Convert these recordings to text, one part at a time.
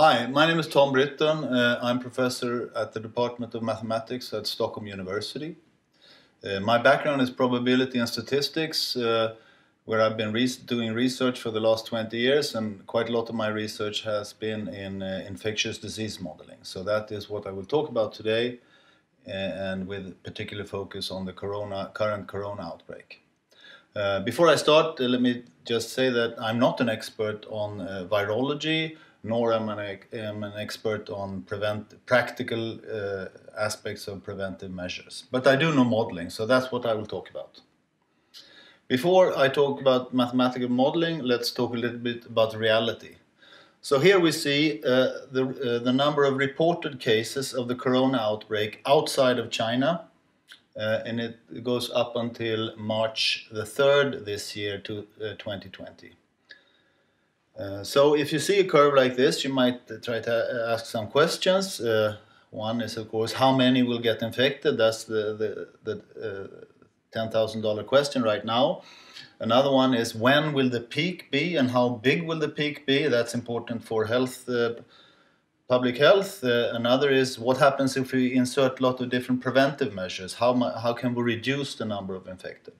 Hi, my name is Tom Britton. I'm professor at the Department of Mathematics at Stockholm University. My background is probability and statistics, where I've been doing research for the last 20 years, and quite a lot of my research has been in infectious disease modeling. So that is what I will talk about today, and with particular focus on the current corona outbreak. Before I start, let me just say that I'm not an expert on virology, nor am I an expert on practical aspects of preventive measures. But I do know modeling, so that's what I will talk about. Before I talk about mathematical modeling, let's talk a little bit about reality. So here we see the number of reported cases of the corona outbreak outside of China, and it goes up until March the 3rd this year to 2020. So if you see a curve like this, you might try to ask some questions. One is, of course, how many will get infected? That's the $10,000 question right now. Another one is, when will the peak be and how big will the peak be? That's important for health, public health. Another is, what happens if we insert a lot of different preventive measures? How can we reduce the number of infected?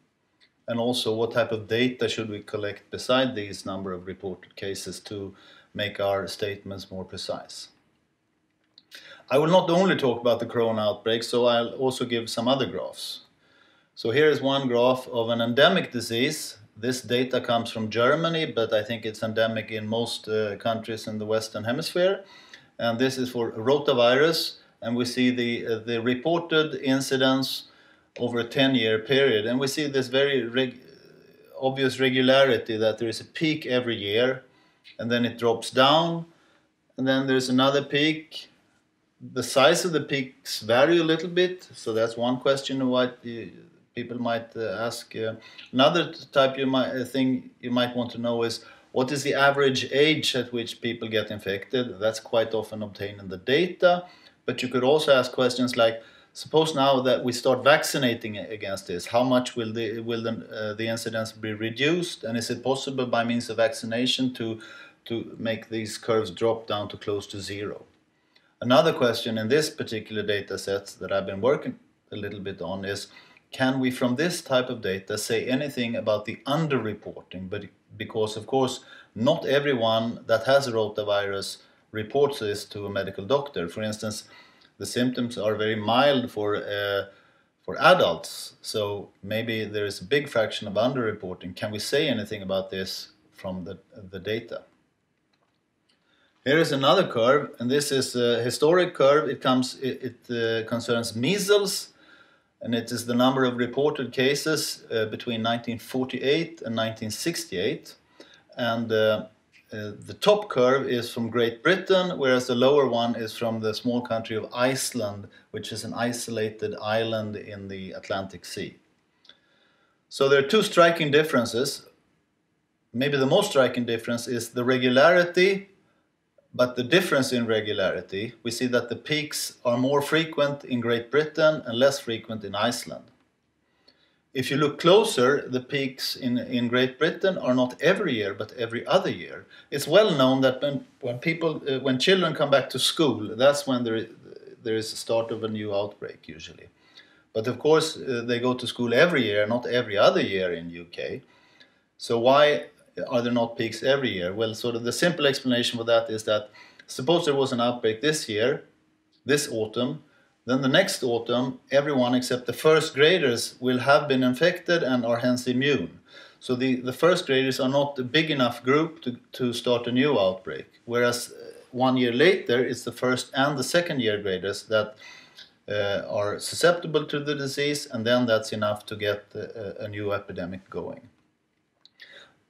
And also, what type of data should we collect beside these number of reported cases to make our statements more precise? I will not only talk about the corona outbreak, so I'll also give some other graphs. So here is one graph of an endemic disease. This data comes from Germany, but I think it's endemic in most countries in the Western Hemisphere. And this is for rotavirus, and we see the reported incidence over a 10-year period, and we see this very obvious regularity that there is a peak every year, and then it drops down, and then there's another peak. The size of the peaks vary a little bit, so that's one question what people might ask. Another type thing you might want to know is, what is the average age at which people get infected? That's quite often obtained in the data, but you could also ask questions like, suppose now that we start vaccinating against this, how much will the incidence be reduced, and is it possible by means of vaccination to make these curves drop down to close to zero? Another question in this particular data set that I've been working a little bit on is, can we from this type of data say anything about the underreporting? But because of course not everyone that has a rotavirus reports this to a medical doctor. For instance, the symptoms are very mild for adults, so maybe there is a big fraction of underreporting. Can we say anything about this from the data? Here is another curve, and this is a historic curve. It concerns measles, and it is the number of reported cases between 1948 and 1968. And the top curve is from Great Britain, whereas the lower one is from the small country of Iceland, which is an isolated island in the Atlantic Sea. So there are two striking differences. Maybe the most striking difference is the regularity, but the difference in regularity, we see that the peaks are more frequent in Great Britain and less frequent in Iceland. If you look closer, the peaks in Great Britain are not every year, but every other year. It's well known that when children come back to school, that's when there is a start of a new outbreak usually. But of course, they go to school every year, not every other year in UK. So why are there not peaks every year? Well, sort of the simple explanation for that is that suppose there was an outbreak this year, this autumn, then the next autumn, everyone except the first graders will have been infected and are hence immune. So the first graders are not a big enough group to start a new outbreak. Whereas 1 year later, it's the first and the second year graders that are susceptible to the disease, and then that's enough to get a new epidemic going.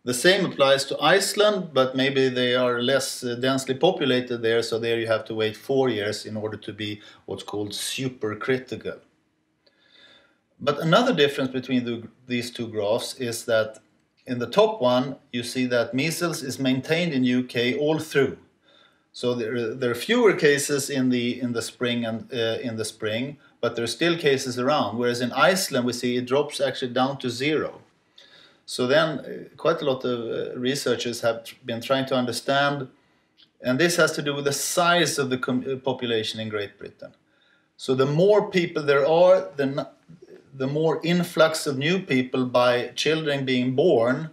The same applies to Iceland, but maybe they are less densely populated there, so there you have to wait 4 years in order to be what's called supercritical. But another difference between these two graphs is that in the top one, you see that measles is maintained in UK all through. So there are fewer cases in the spring, but there are still cases around. Whereas in Iceland, we see it drops actually down to zero. So then quite a lot of researchers have been trying to understand And this has to do with the size of the population in Great Britain. So the more people there are, the more influx of new people by children being born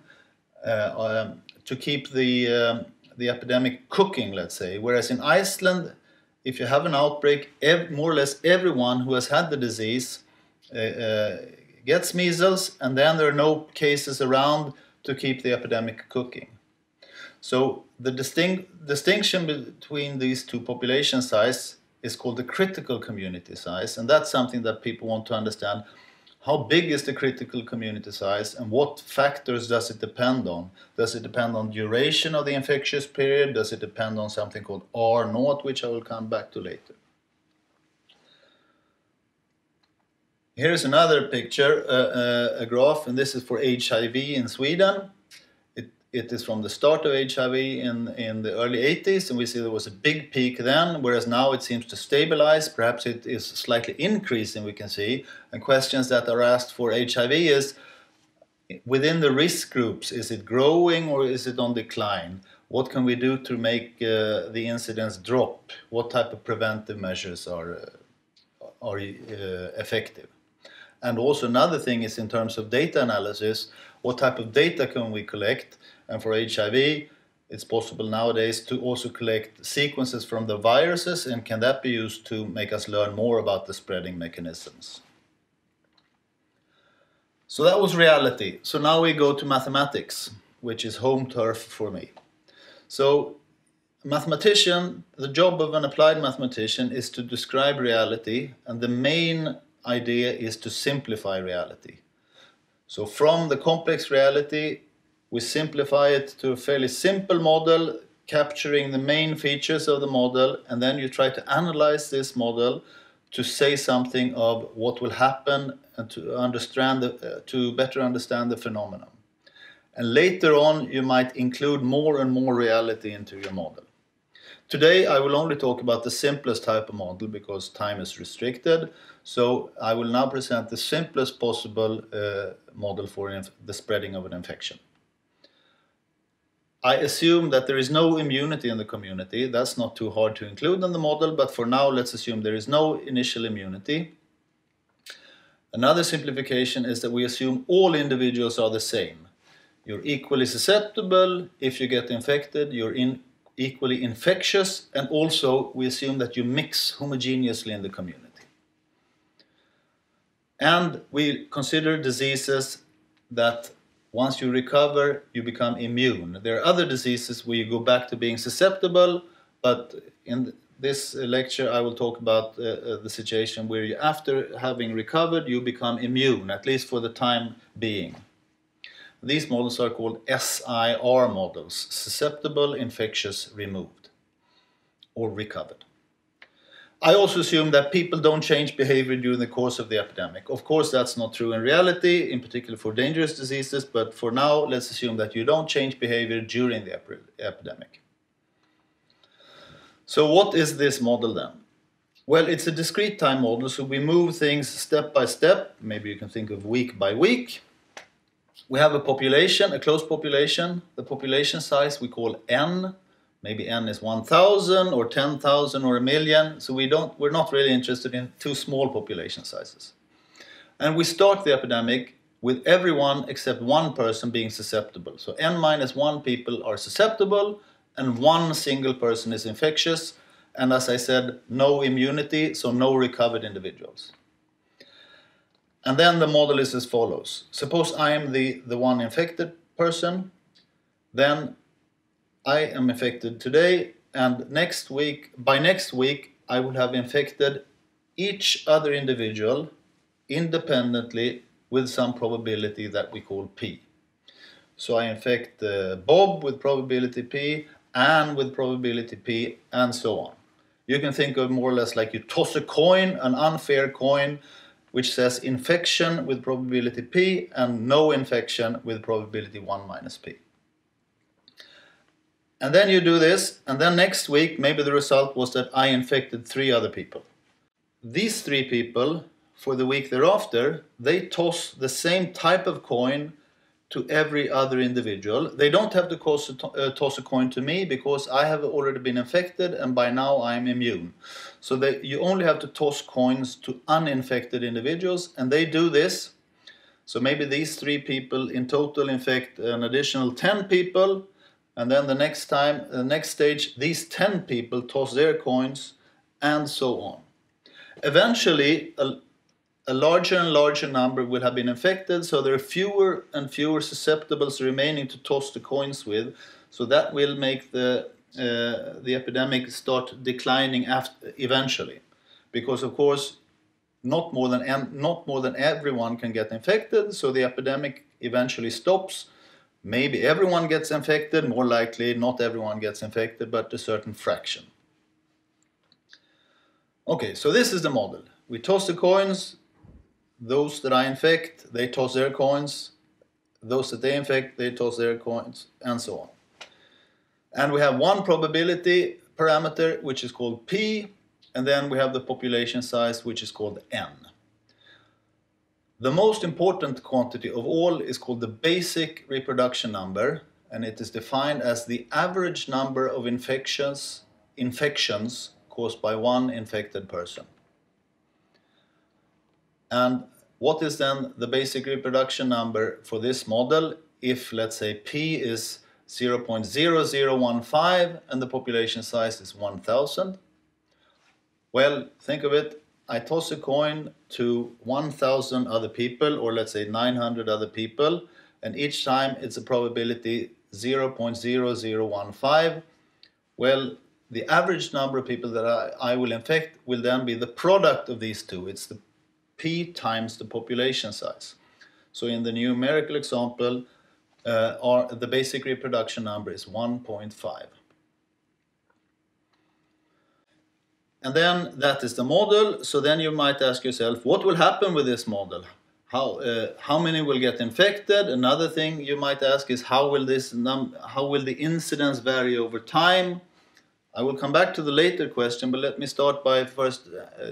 to keep the epidemic cooking, let's say. Whereas in Iceland, if you have an outbreak, more or less everyone who has had the disease gets measles, and then there are no cases around to keep the epidemic cooking. So the distinction between these two population size is called the critical community size, and that's something that people want to understand. How big is the critical community size, and what factors does it depend on? Does it depend on duration of the infectious period? Does it depend on something called R0, which I will come back to later? Here is another picture, a graph, and this is for HIV in Sweden. It is from the start of HIV in the early 80s, and we see there was a big peak then, whereas now it seems to stabilize. Perhaps it is slightly increasing, we can see. And questions that are asked for HIV is, within the risk groups, is it growing or is it on decline? What can we do to make the incidence drop? What type of preventive measures are effective? And also another thing is in terms of data analysis, what type of data can we collect? And for HIV, it's possible nowadays to also collect sequences from the viruses, and can that be used to make us learn more about the spreading mechanisms? So that was reality. So now we go to mathematics, which is home turf for me. So mathematician, the job of an applied mathematician is to describe reality, and the main idea is to simplify reality. So from the complex reality, we simplify it to a fairly simple model, capturing the main features of the model, and then you try to analyze this model to say something of what will happen and to better understand the phenomenon. And later on, you might include more and more reality into your model. Today, I will only talk about the simplest type of model because time is restricted. So I will now present the simplest possible model for the spreading of an infection. I assume that there is no immunity in the community. That's not too hard to include in the model, but for now, let's assume there is no initial immunity. Another simplification is that we assume all individuals are the same. You're equally susceptible. If you get infected, you're equally infectious, and also we assume that you mix homogeneously in the community. And we consider diseases that once you recover, you become immune. There are other diseases where you go back to being susceptible, but in this lecture I will talk about the situation where you, after having recovered, you become immune, at least for the time being. These models are called SIR models, susceptible, infectious, removed, or recovered. I also assume that people don't change behavior during the course of the epidemic. Of course, that's not true in reality, in particular for dangerous diseases, but for now, let's assume that you don't change behavior during the epidemic. So what is this model then? Well, it's a discrete time model, so we move things step by step. Maybe you can think of week by week. We have a population, a closed population. The population size we call N. Maybe N is 1,000 or 10,000 or 1,000,000. So we're not really interested in too small population sizes. And we start the epidemic with everyone except one person being susceptible. So N minus 1 people are susceptible, and one single person is infectious. And as I said, no immunity, so no recovered individuals. And then the model is as follows. Suppose I am the one infected person, then I am infected today, and by next week, I will have infected each other individual independently with some probability that we call P. So I infect Bob with probability P, Anne with probability P, and so on. You can think of more or less like you toss a coin, an unfair coin, which says infection with probability P and no infection with probability 1 minus P. And then you do this, and then next week, maybe the result was that I infected 3 other people. These 3 people, for the week thereafter, they toss the same type of coin to every other individual. They don't have to toss a coin to me because I have already been infected and by now I'm immune. So you only have to toss coins to uninfected individuals, and they do this. So maybe these 3 people in total infect an additional 10 people, and then the next stage, these 10 people toss their coins, and so on. Eventually, a larger and larger number will have been infected, so there are fewer and fewer susceptibles remaining to toss the coins with. So that will make the epidemic start declining eventually, because of course not more than everyone can get infected, so the epidemic eventually stops. Maybe everyone gets infected, more likely not everyone gets infected, but a certain fraction. Okay, so this is the model. We toss the coins. Those that I infect, they toss their coins. Those that they infect, they toss their coins, and so on. And we have one probability parameter, which is called P, and then we have the population size, which is called N. The most important quantity of all is called the basic reproduction number, and it is defined as the average number of infections caused by one infected person. And what is then the basic reproduction number for this model if, let's say, P is 0.0015 and the population size is 1,000? Well, think of it. I toss a coin to 1,000 other people, or let's say 900 other people, and each time it's a probability 0.0015. Well, the average number of people that I will infect will then be the product of these two. It's the P times the population size. So in the numerical example, the basic reproduction number is 1.5. And then that is the model. So then you might ask yourself, what will happen with this model? How many will get infected? Another thing you might ask is how will the incidence vary over time? I will come back to the later question, but let me start by first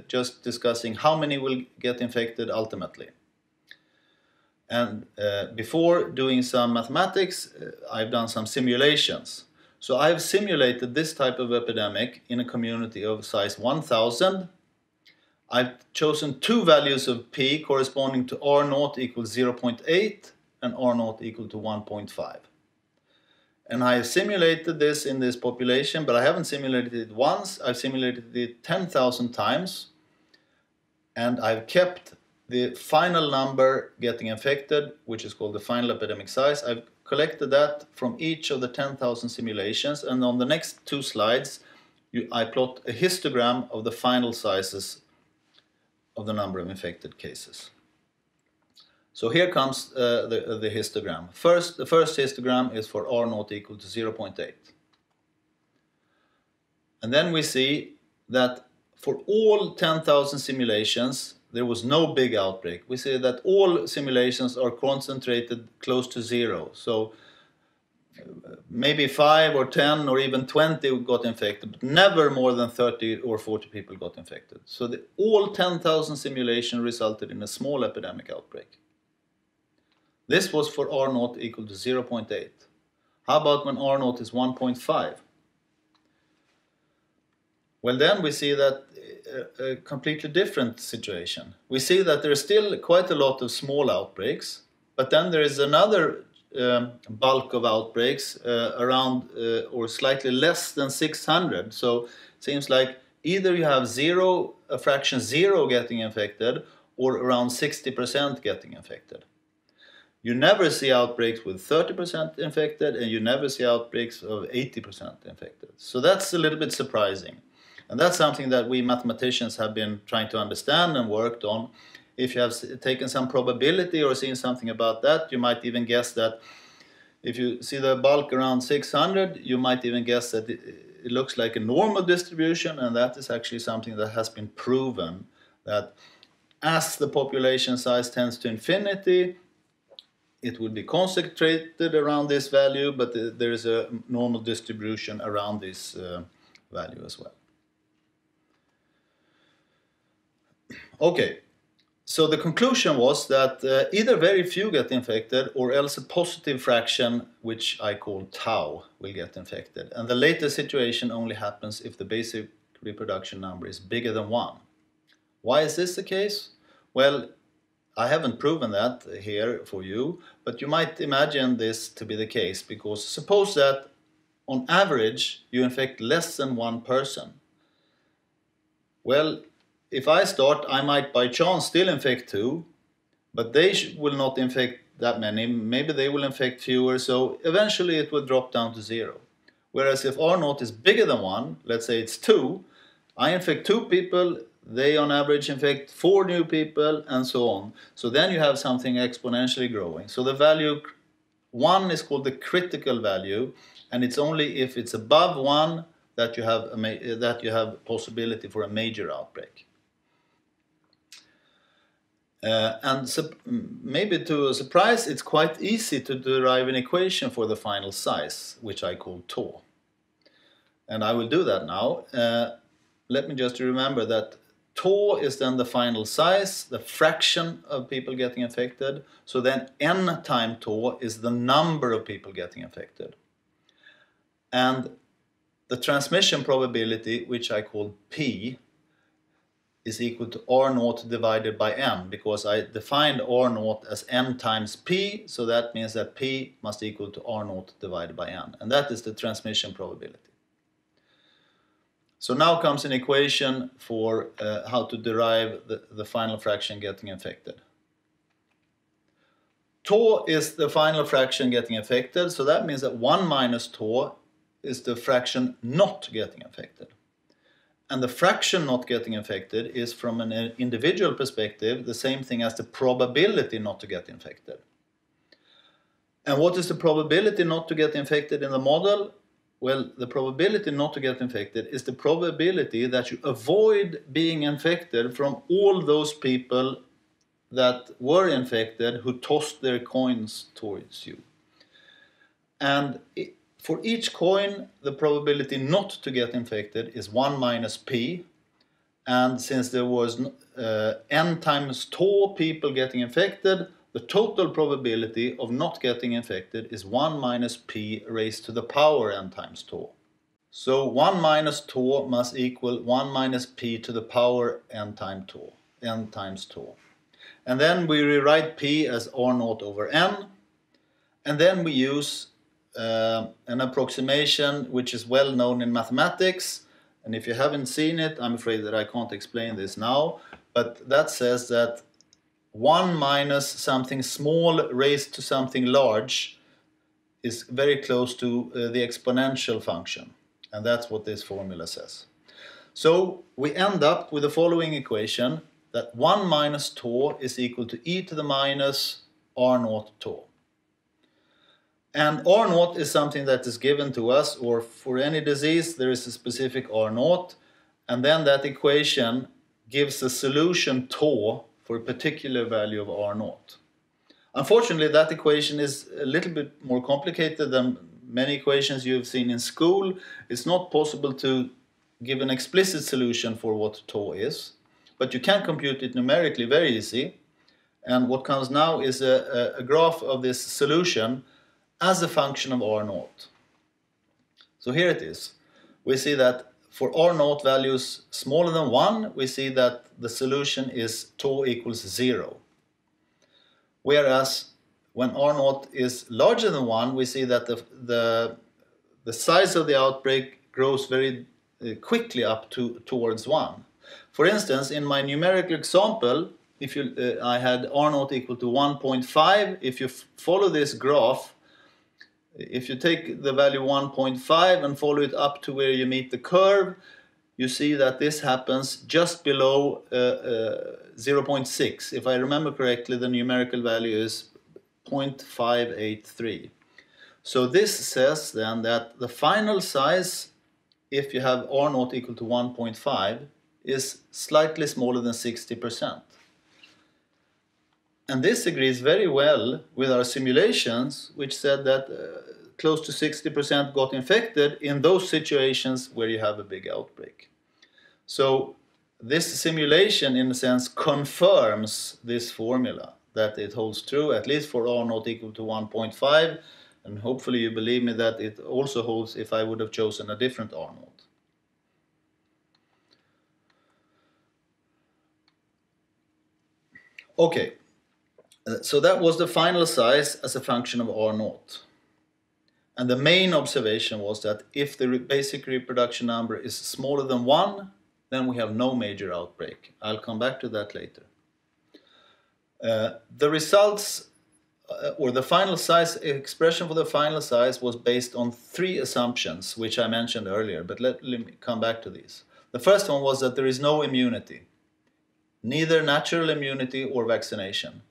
just discussing how many will get infected ultimately. And before doing some mathematics, I've done some simulations. So I've simulated this type of epidemic in a community of size 1,000. I've chosen 2 values of P corresponding to R0 equals 0.8 and R0 equal to 1.5. And I have simulated this in this population, but I haven't simulated it once. I've simulated it 10,000 times. And I've kept the final number getting infected, which is called the final epidemic size. I've collected that from each of the 10,000 simulations. And on the next 2 slides, I plot a histogram of the final sizes of the number of infected cases. So here comes the histogram. The first histogram is for R0 equal to 0.8. And then we see that for all 10,000 simulations, there was no big outbreak. We see that all simulations are concentrated close to 0. So maybe 5 or 10 or even 20 got infected, but never more than 30 or 40 people got infected. So all 10,000 simulations resulted in a small epidemic outbreak. This was for R0 equal to 0.8. How about when R0 is 1.5? Well, then we see that a completely different situation. We see that there is still quite a lot of small outbreaks, but then there is another bulk of outbreaks around or slightly less than 600. So it seems like either you have a fraction 0 getting infected, or around 60% getting infected. You never see outbreaks with 30% infected, and you never see outbreaks of 80% infected. So that's a little bit surprising. And that's something that we mathematicians have been trying to understand and worked on. If you have taken some probability or seen something about that, you might even guess that if you see the bulk around 600, you might even guess that it looks like a normal distribution, and that is actually something that has been proven, that as the population size tends to infinity, it will be concentrated around this value, but there is a normal distribution around this value as well. Okay, So the conclusion was that either very few get infected or else a positive fraction, which I call tau, will get infected. And the later situation only happens if the basic reproduction number is bigger than 1. Why is this the case? Well, I haven't proven that here for you, but you might imagine this to be the case, because suppose that on average you infect less than one person. Well, if I start, I might by chance still infect 2, but they will not infect that many. Maybe they will infect fewer, so eventually it will drop down to 0. Whereas if R0 is bigger than 1, let's say it's 2, I infect 2 people, they on average infect 4 new people, and so on. So then you have something exponentially growing. So the value 1 is called the critical value, and it's only if it's above 1 that you have possibility for a major outbreak. Maybe to a surprise, it's quite easy to derive an equation for the final size, which I call tau. And I will do that now. Let me just remember that tau is then the final size, the fraction of people getting infected. So then n times tau is the number of people getting infected. And the transmission probability, which I call P, is equal to R0 divided by n, because I defined R0 as n times P, so that means that P must equal to R0 divided by n, and that is the transmission probability. So now comes an equation for how to derive the final fraction getting infected. Tau is the final fraction getting infected, so that means that 1 minus tau is the fraction not getting infected. And the fraction not getting infected is, from an individual perspective, the same thing as the probability not to get infected. And what is the probability not to get infected in the model? Well, the probability not to get infected is the probability that you avoid being infected from all those people that were infected who tossed their coins towards you. And for each coin, the probability not to get infected is 1 minus P. And since there was n times tau people getting infected, the total probability of not getting infected is 1 minus P raised to the power n times tau. So 1 minus tau must equal 1 minus P to the power n times tau. And then we rewrite P as R0 over n. And then we use an approximation which is well known in mathematics, and if you haven't seen it, I'm afraid that I can't explain this now, but that says that 1 minus something small raised to something large is very close to the exponential function, and that's what this formula says. So we end up with the following equation, that 1 minus tau is equal to e to the minus R0 tau. And R0 is something that is given to us, or for any disease there is a specific R0, and then that equation gives a solution tau for a particular value of R0. Unfortunately, that equation is a little bit more complicated than many equations you've seen in school. It's not possible to give an explicit solution for what tau is, but you can compute it numerically very easy. And what comes now is a graph of this solution as a function of R0. So here it is. We see that for R0 values smaller than 1, we see that the solution is tau equals 0. Whereas when R0 is larger than 1, we see that the size of the outbreak grows very quickly up towards 1. For instance, in my numerical example, if I had R0 equal to 1.5, if you follow this graph, if you take the value 1.5 and follow it up to where you meet the curve, you see that this happens just below 0.6. If I remember correctly, the numerical value is 0.583. So this says then that the final size, if you have R0 equal to 1.5, is slightly smaller than 60%. And this agrees very well with our simulations, which said that close to 60% got infected in those situations where you have a big outbreak. So This simulation, in a sense, confirms this formula, that it holds true, at least for R naught equal to 1.5, and hopefully you believe me that it also holds if I would have chosen a different R naught. Okay, so that was the final size as a function of R naught. And the main observation was that if the basic reproduction number is smaller than 1, then we have no major outbreak. I'll come back to that later. The results, or the final size, expression for the final size was based on 3 assumptions, which I mentioned earlier, but let me come back to these. The first one was that there is no immunity, neither natural immunity or vaccination.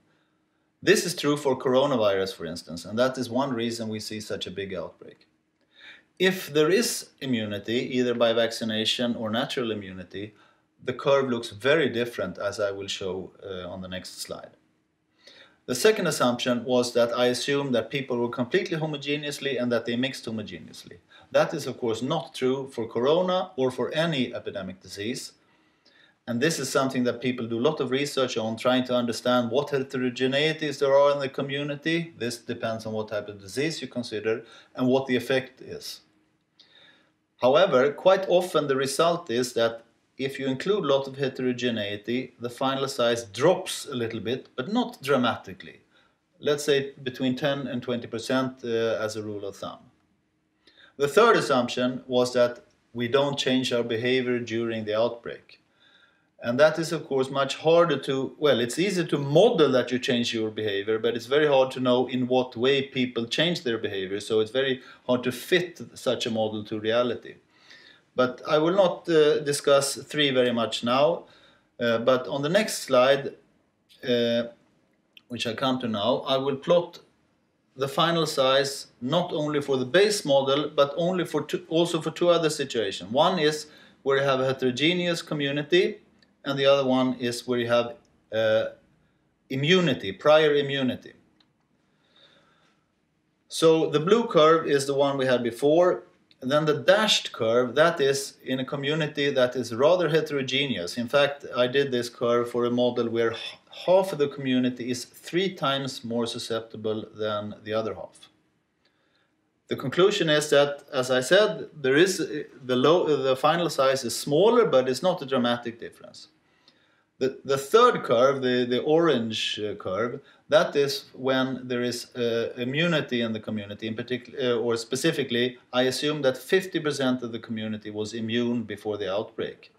This is true for coronavirus, for instance, and that is one reason we see such a big outbreak. If there is immunity, either by vaccination or natural immunity, the curve looks very different, as I will show on the next slide. The second assumption was that I assumed that people were completely homogeneously and that they mixed homogeneously. That is, of course, not true for corona or for any epidemic disease. And this is something that people do a lot of research on, trying to understand what heterogeneities there are in the community. This depends on what type of disease you consider and what the effect is. However, quite often the result is that if you include a lot of heterogeneity, the final size drops a little bit, but not dramatically. Let's say between 10 and 20% as a rule of thumb. The third assumption was that we don't change our behavior during the outbreak. And that is, of course, much harder to, well, it's easy to model that you change your behavior, but it's very hard to know in what way people change their behavior. So it's very hard to fit such a model to reality. But I will not discuss 3 very much now. But on the next slide, which I come to now, I will plot the final size not only for the base model, but only for also for 2 other situations. One is where you have a heterogeneous community, and the other one is where you have immunity, prior immunity. So the blue curve is the one we had before, and then the dashed curve, that is in a community that is rather heterogeneous. In fact, I did this curve for a model where half of the community is 3 times more susceptible than the other half. The conclusion is that, as I said, there is the final size is smaller, but it's not a dramatic difference. The third curve, the orange curve, that is when there is immunity in the community. In particular, or specifically, I assume that 50% of the community was immune before the outbreak.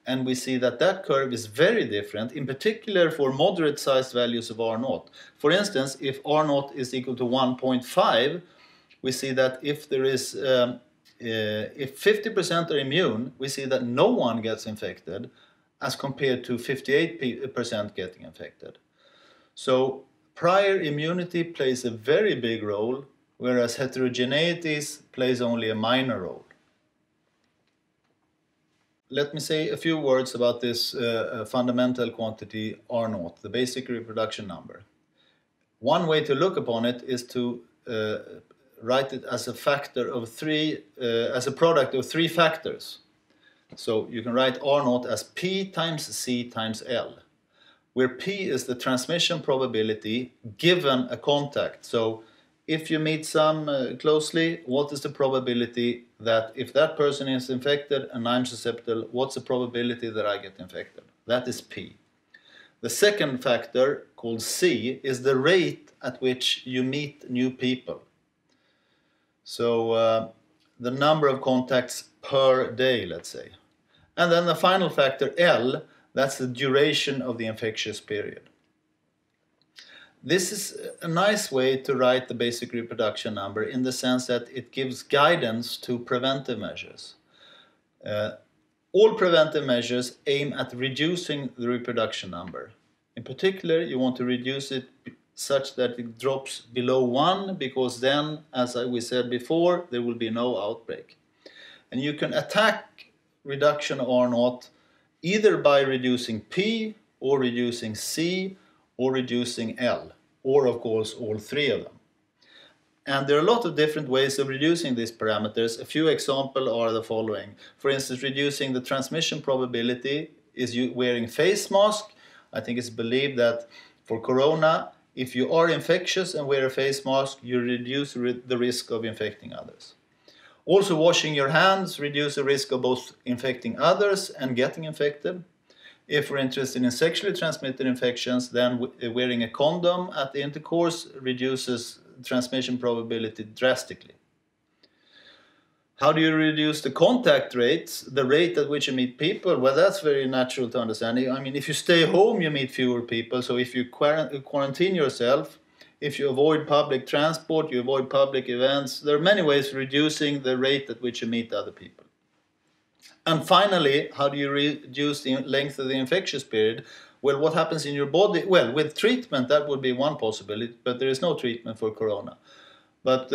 And we see that that curve is very different, in particular for moderate-sized values of R0. For instance, if R0 is equal to 1.5, we see that if there is, if 50% are immune, we see that no one gets infected, as compared to 58% getting infected. So prior immunity plays a very big role, whereas heterogeneities plays only a minor role. Let me say a few words about this fundamental quantity R0, the basic reproduction number. One way to look upon it is to write it as a factor of 3, as a product of 3 factors. So you can write R0 as P times C times L, where P is the transmission probability given a contact. So if you meet some closely, what is the probability that if that person is infected and I'm susceptible, what's the probability that I get infected? That is P. The second factor, called C, is the rate at which you meet new people. So the number of contacts per day, let's say. And then the final factor, L, that's the duration of the infectious period. This is a nice way to write the basic reproduction number in the sense that it gives guidance to preventive measures. All preventive measures aim at reducing the reproduction number. In particular, you want to reduce it such that it drops below 1, because then, as we said before, there will be no outbreak. And you can attack reduction of R0 either by reducing P, or reducing C, or reducing L, or of course all 3 of them. And there are a lot of different ways of reducing these parameters. A few examples are the following. For instance, reducing the transmission probability is you wearing face mask. I think it's believed that for corona, if you are infectious and wear a face mask, you reduce the risk of infecting others. Also, washing your hands reduces the risk of both infecting others and getting infected. If we're interested in sexually transmitted infections, then wearing a condom at the intercourse reduces transmission probability drastically. How do you reduce the contact rates, the rate at which you meet people? Well, that's very natural to understand. I mean, if you stay home, you meet fewer people. So if you quarantine yourself, if you avoid public transport, you avoid public events, there are many ways of reducing the rate at which you meet other people. And finally, how do you reduce the length of the infectious period? Well, what happens in your body? Well, with treatment, that would be one possibility, but there is no treatment for corona. But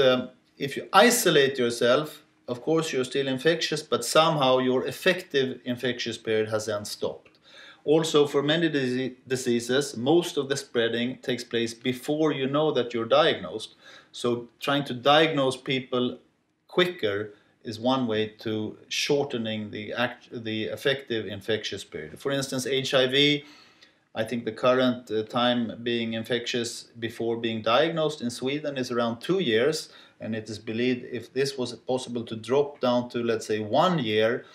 if you isolate yourself, of course, you're still infectious, but somehow your effective infectious period has then stopped. Also, for many diseases, most of the spreading takes place before you know that you're diagnosed. So trying to diagnose people quicker is one way to shortening the effective infectious period. For instance, HIV, I think the current time being infectious before being diagnosed in Sweden is around 2 years. And it is believed if this was possible to drop down to, let's say, 1 year,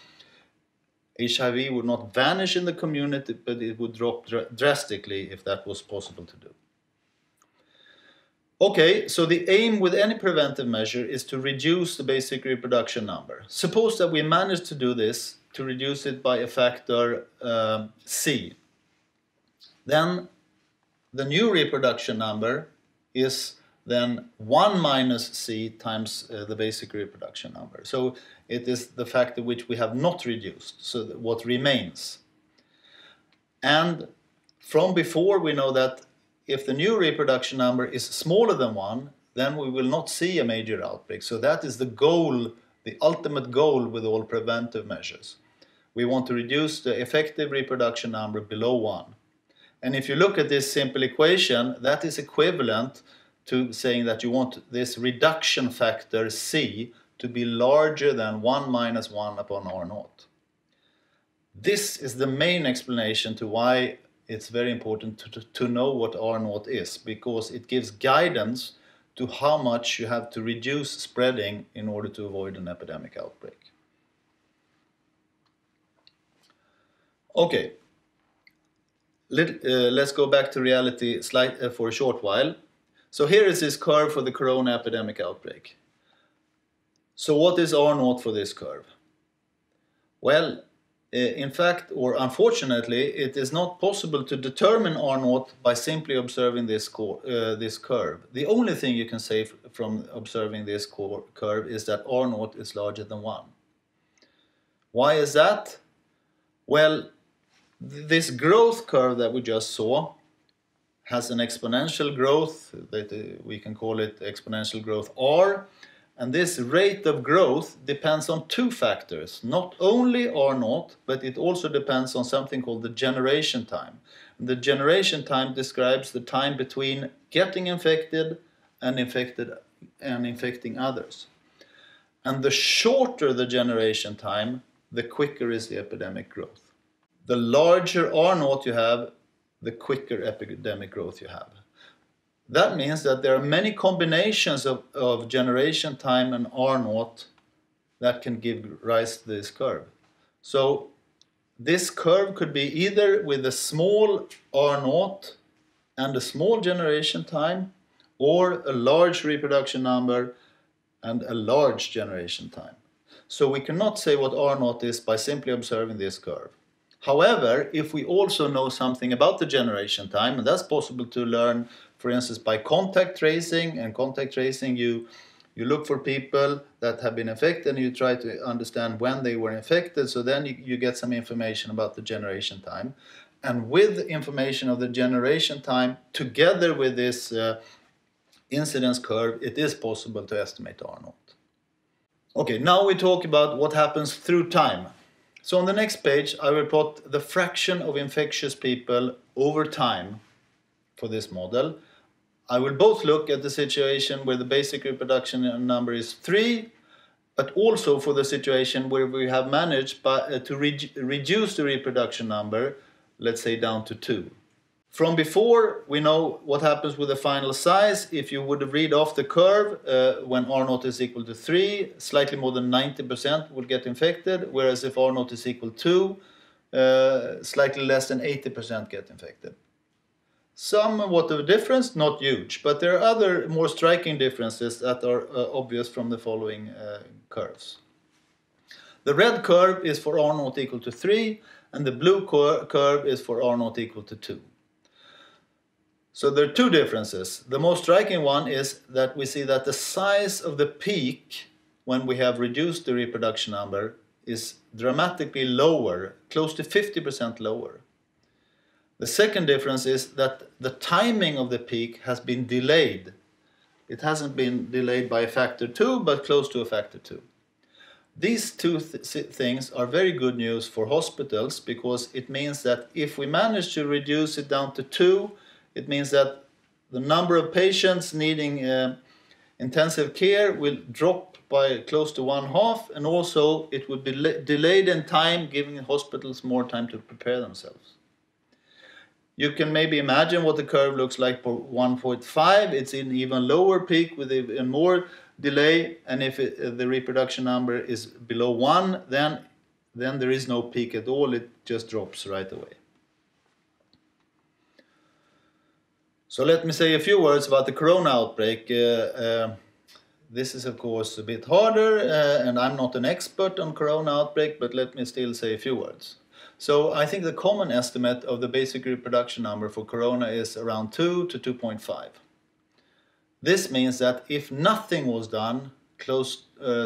HIV would not vanish in the community, but it would drop drastically if that was possible to do. Okay, so the aim with any preventive measure is to reduce the basic reproduction number. Suppose that we manage to do this, to reduce it by a factor C. Then the new reproduction number is then 1 minus C times the basic reproduction number. So it is the factor which we have not reduced, so what remains. And from before we know that if the new reproduction number is smaller than 1, then we will not see a major outbreak. So that is the goal, the ultimate goal with all preventive measures. We want to reduce the effective reproduction number below 1. And if you look at this simple equation, that is equivalent to saying that you want this reduction factor C to be larger than 1 minus 1 upon R0. This is the main explanation to why it's very important to know what R0 is, because it gives guidance to how much you have to reduce spreading in order to avoid an epidemic outbreak. Okay, let's go back to reality for a short while. So here is this curve for the corona epidemic outbreak. So what is R0 for this curve? Well, in fact, or unfortunately, it is not possible to determine R0 by simply observing this curve. The only thing you can say from observing this curve is that R0 is larger than 1. Why is that? Well, this growth curve that we just saw has an exponential growth, that we can call it exponential growth R, and this rate of growth depends on 2 factors, not only R0, but it also depends on something called the generation time. And the generation time describes the time between getting infected and infecting others. And the shorter the generation time, the quicker is the epidemic growth. The larger R0 you have, the quicker epidemic growth you have. That means that there are many combinations of generation time and R0 that can give rise to this curve. So this curve could be either with a small R0 and a small generation time, or a large reproduction number and a large generation time. So we cannot say what R0 is by simply observing this curve. However, if we also know something about the generation time, and that's possible to learn, for instance, by contact tracing, and contact tracing you look for people that have been infected and you try to understand when they were infected, so then you get some information about the generation time. And with information of the generation time, together with this incidence curve, it is possible to estimate R0. Okay, now we talk about what happens through time. So on the next page, I will plot the fraction of infectious people over time for this model. I will both look at the situation where the basic reproduction number is 3, but also for the situation where we have managed to reduce the reproduction number, let's say down to 2. From before, we know what happens with the final size. If you would read off the curve, when R0 is equal to 3, slightly more than 90% would get infected, whereas if R0 is equal to 2, slightly less than 80% get infected. Somewhat of a difference, not huge, but there are other more striking differences that are obvious from the following curves. The red curve is for R0 equal to 3, and the blue curve is for R0 equal to 2. So there are two differences. The most striking one is that we see that the size of the peak when we have reduced the reproduction number is dramatically lower, close to 50% lower. The second difference is that the timing of the peak has been delayed. It hasn't been delayed by a factor 2, but close to a factor 2. These two things are very good news for hospitals, because it means that if we manage to reduce it down to 2, it means that the number of patients needing intensive care will drop by close to 1/2, and also it would be delayed in time, giving hospitals more time to prepare themselves. You can maybe imagine what the curve looks like for 1.5. It's an even lower peak with even more delay, and if the reproduction number is below 1, then there is no peak at all. It just drops right away. So let me say a few words about the corona outbreak. This is of course a bit harder, and I'm not an expert on corona outbreak, but let me still say a few words. So I think the common estimate of the basic reproduction number for corona is around 2 to 2.5. This means that if nothing was done,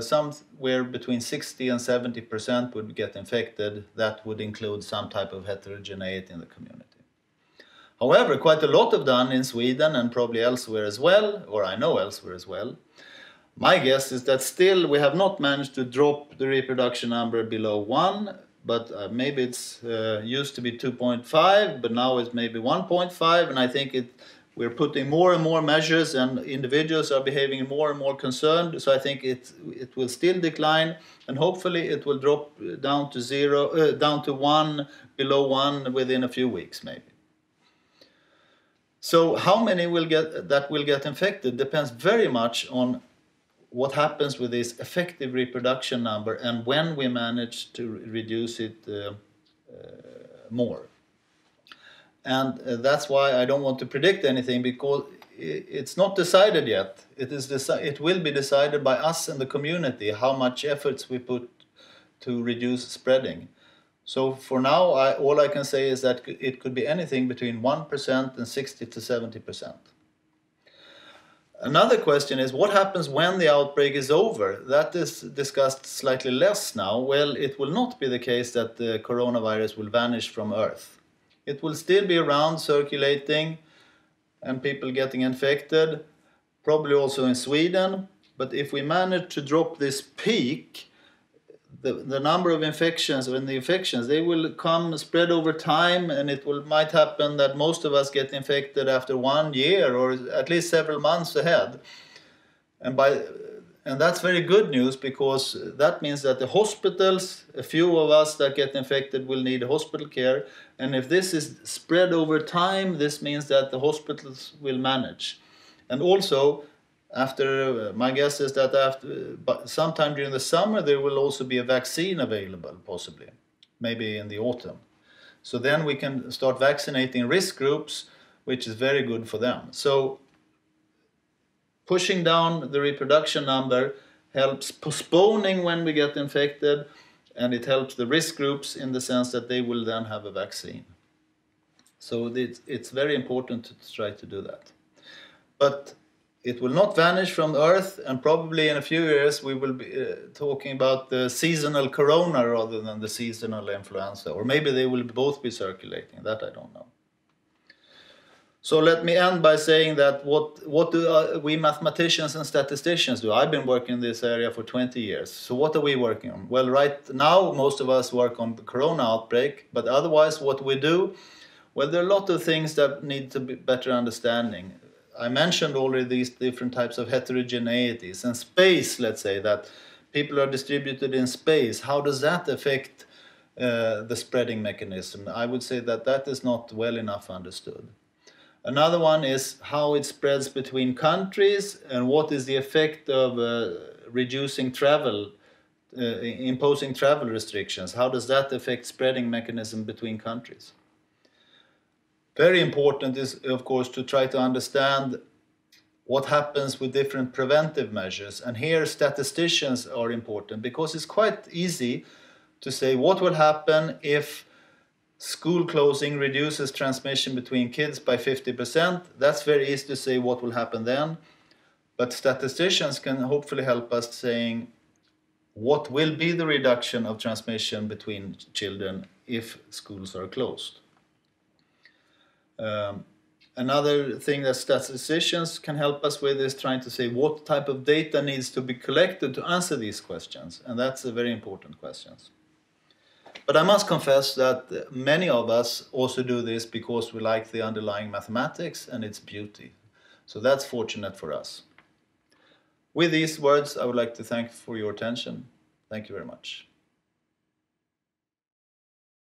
somewhere between 60 and 70% would get infected. That would include some type of heterogeneity in the community. However, quite a lot of done in Sweden and probably elsewhere as well, or I know elsewhere as well. My guess is that still we have not managed to drop the reproduction number below 1, but maybe it's used to be 2.5, but now it's maybe 1.5, and I think we're putting more and more measures, and individuals are behaving more and more concerned, so I think it will still decline, and hopefully it will drop down to 0, down to 1, below 1 within a few weeks maybe. So how many will get infected depends very much on what happens with this effective reproduction number and when we manage to reduce it more. And that's why I don't want to predict anything, because it's not decided yet. It will be decided by us and the community how much efforts we put to reduce spreading. So for now, all I can say is that it could be anything between 1% and 60 to 70%. Another question is, what happens when the outbreak is over? That is discussed slightly less now. Well, it will not be the case that the coronavirus will vanish from Earth. It will still be around circulating and people getting infected, probably also in Sweden. But if we manage to drop this peak, the number of infections, they will come spread over time, and might happen that most of us get infected after 1 year or at least several months ahead. And that's very good news, because that means that the hospitals, a few of us that get infected will need hospital care. And if this is spread over time, this means that the hospitals will manage. And also, my guess is that sometime during the summer, there will also be a vaccine available, possibly, maybe in the autumn. So then we can start vaccinating risk groups, which is very good for them. So pushing down the reproduction number helps postponing when we get infected, and it helps the risk groups in the sense that they will then have a vaccine. So it's very important to try to do that. But it will not vanish from the Earth, and probably in a few years we will be talking about the seasonal corona rather than the seasonal influenza. Or maybe they will both be circulating, that I don't know. So let me end by saying that what do we mathematicians and statisticians do? I've been working in this area for 20 years. So what are we working on? Well, right now most of us work on the corona outbreak, but otherwise what we do? Well, there are a lot of things that need to be better understanding. I mentioned already these different types of heterogeneities and space, let's say, that people are distributed in space, how does that affect the spreading mechanism? I would say that that is not well enough understood. Another one is how it spreads between countries and what is the effect of reducing travel, imposing travel restrictions. How does that affect spreading mechanism between countries? Very important is, of course, to try to understand what happens with different preventive measures. And here statisticians are important, because it's quite easy to say what will happen if school closing reduces transmission between kids by 50%. That's very easy to say what will happen then. But statisticians can hopefully help us saying what will be the reduction of transmission between children if schools are closed. Another thing that statisticians can help us with is trying to say what type of data needs to be collected to answer these questions. And that's a very important question. But I must confess that many of us also do this because we like the underlying mathematics and its beauty. So that's fortunate for us. With these words, I would like to thank you for your attention. Thank you very much.